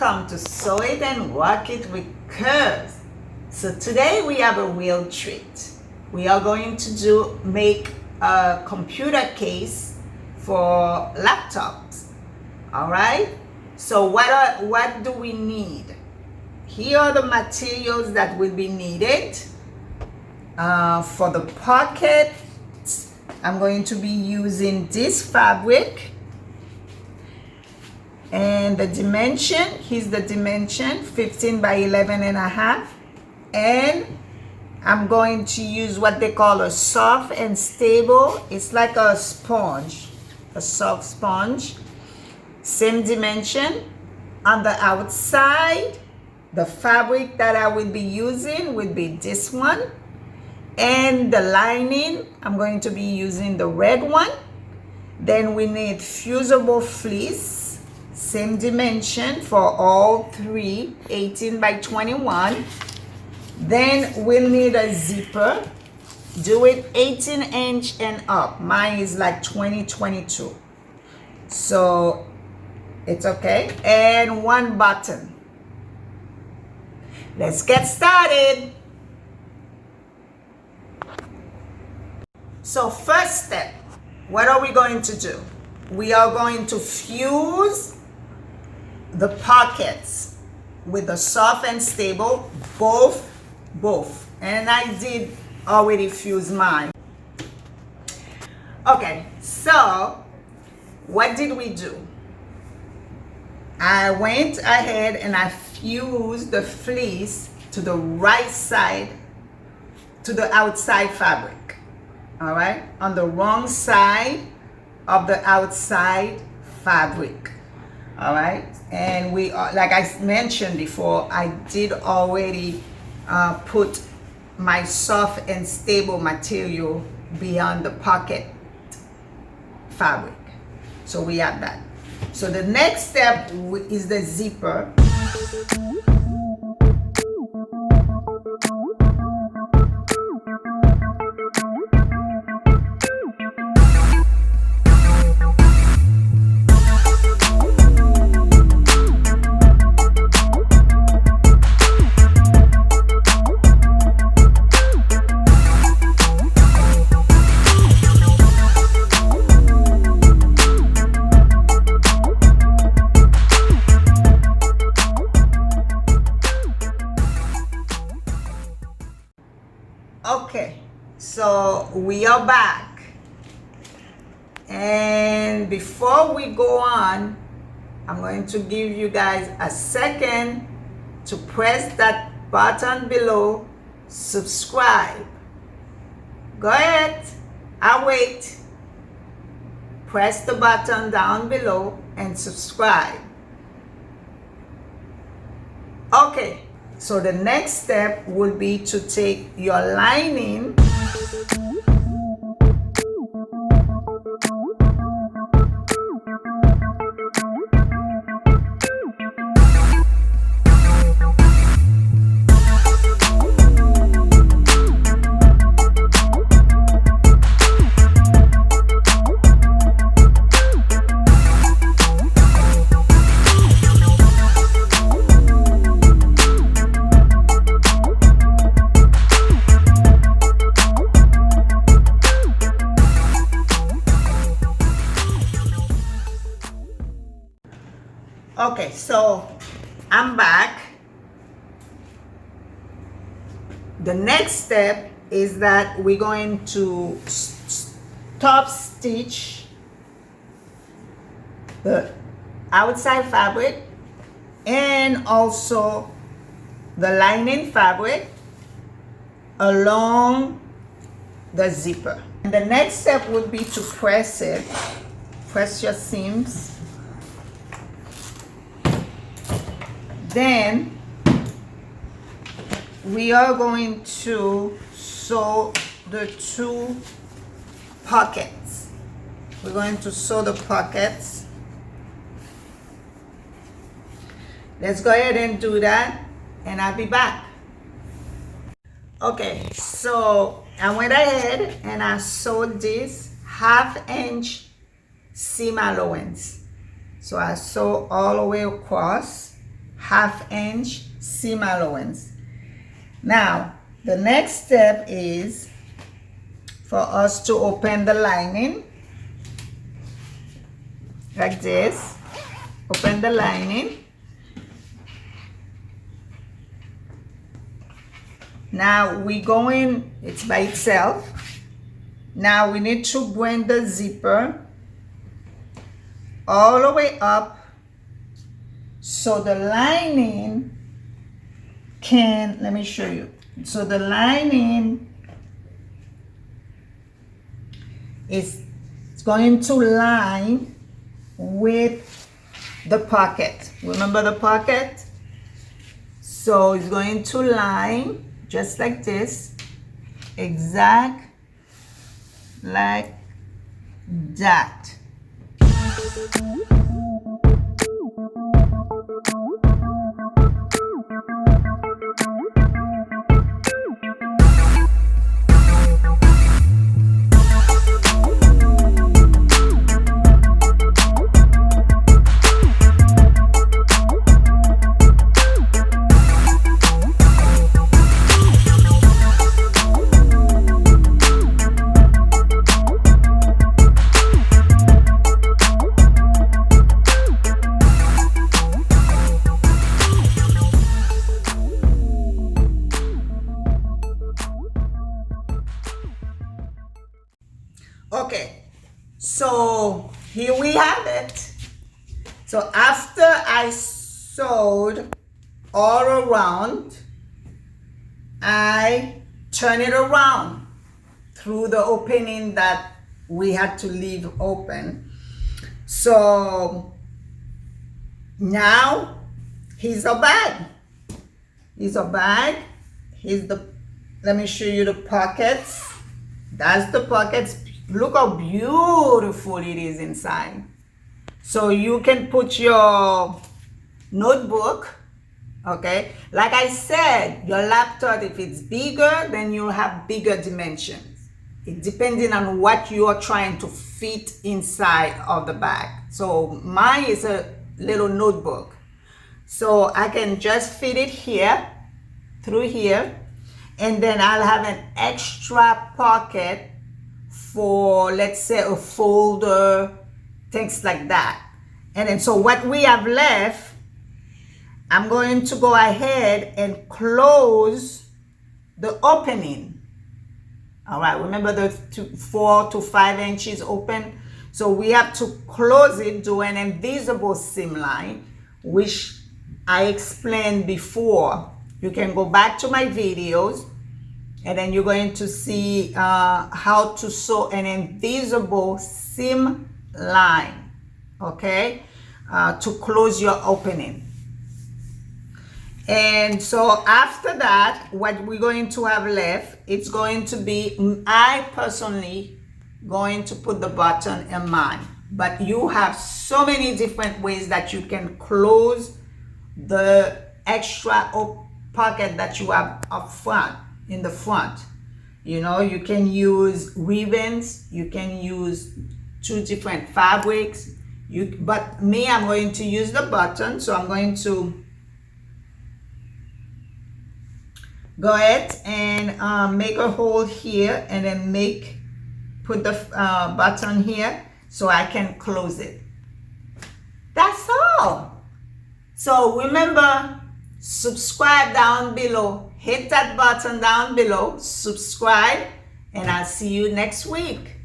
welcome to Sew It and Rock It with Curves. So today we have a real treat. We are going to make a computer case for laptops. All right. So what do we need? Here are the materials that will be needed for the pocket. I'm going to be using this fabric. And the dimension, here's the dimension, 15 by 11 and a half. And I'm going to use what they call a soft and stable. It's like a sponge, a soft sponge. Same dimension. On the outside, the fabric that I will be using will be this one. And the lining, I'm going to be using the red one. Then we need fusible fleece. Same dimension for all three, 18 by 21. Then we'll need a zipper. Do it 18 inch and up. Mine is like 20-22. So it's okay. And one button. Let's get started. So first step, what are we going to do? We are going to fuse the pockets with the soft and stable, both. And I did already fuse mine. Okay, so what did we do? I went ahead and I fused the fleece to the right side, to the outside fabric. All right, on the wrong side of the outside fabric. All right, and we are, like I mentioned before, I did already put my soft and stable material beyond the pocket fabric. So we have that. So the next step is the zipper. Okay, so we are back, and before we go on, I'm going to give you guys a second to press that button below, subscribe. Go ahead, I'll wait. Press the button down below and subscribe. Okay. So the next step would be to take your lining Okay, so I'm back. The next step is that we're going to top stitch the outside fabric and also the lining fabric along the zipper. And the next step would be to press it. Press your seams. Then we are going to sew the two pockets. We're going to sew the pockets. Let's go ahead and do that, and I'll be back. Okay, so I went ahead and I sewed this 1/2 inch seam allowance. So I sew all the way across 1/2 inch seam allowance. Now, the next step is for us to open the lining like this. Open the lining. Now we're going, it's by itself. Now we need to bring the zipper all the way up so the lining can, let me show you. So the lining is going to line with the pocket. Remember the pocket? So it's going to line just like this, exact like that. Okay, so here we have it. So after I sewed all around, I turn it around through the opening that we had to leave open. So now here's a bag. Here's a bag. Here's the, let me show you the pockets. That's the pockets. Look how beautiful it is inside. So you can put your notebook, okay? Like I said, your laptop, if it's bigger, then you'll have bigger dimensions. It depending on what you are trying to fit inside of the bag. So mine is a little notebook. So I can just fit it here, through here, and then I'll have an extra pocket for, let's say, a folder, things like that. And then so what we have left, I'm going to go ahead and close the opening. All right, remember the 4 to 5 inches open? So we have to close it, do an invisible seam line, which I explained before. You can go back to my videos, and then you're going to see how to sew an invisible seam line, okay, to close your opening. And so after that, what we're going to have left, it's going to be, I personally going to put the button in mine, but you have so many different ways that you can close the extra pocket that you have up front, in the front. You know, you can use ribbons, you can use 2 different fabrics, but me, I'm going to use the button. So I'm going to go ahead and make a hole here, and then put the button here so I can close it. That's all. So remember, subscribe down below. Hit that button down below, subscribe, and I'll see you next week.